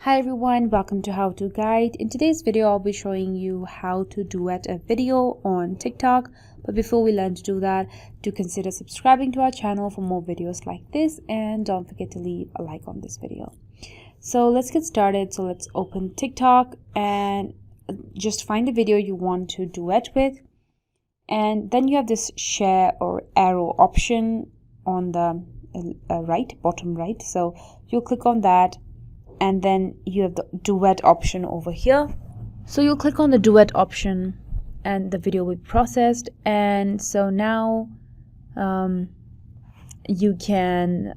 Hi everyone, welcome to How To Guide. In today's video, I'll be showing you how to duet a video on TikTok. But before we learn to do that, do consider subscribing to our channel for more videos like this, and don't forget to leave a like on this video. So let's get started. So let's open TikTok and just find the video you want to duet with. And then you have this share or arrow option on the bottom right. So you'll click on that. And then you have the duet option over here. So you'll click on the duet option and the video will be processed. And so now you can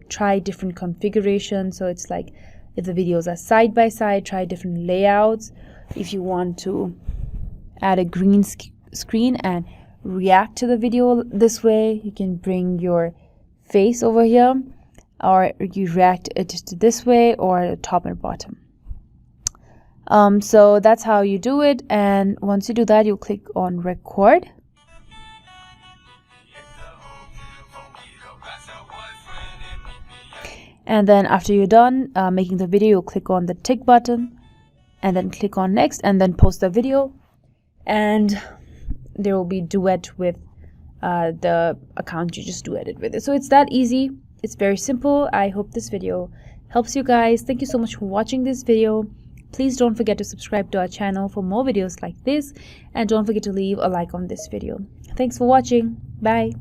try different configurations. So it's like if the videos are side by side, try different layouts. If you want to add a green screen and react to the video this way, you can bring your face over here, or you react it just this way, or top and bottom. So that's how you do it. And once you do that, you click on record. And then after you're done making the video, you'll click on the tick button and then click on next and then post the video. And there will be duet with the account you just duetted with it. So it's that easy. It's very simple. I hope this video helps you guys. Thank you so much for watching this video. Please don't forget to subscribe to our channel for more videos like this, and don't forget to leave a like on this video. Thanks for watching. Bye.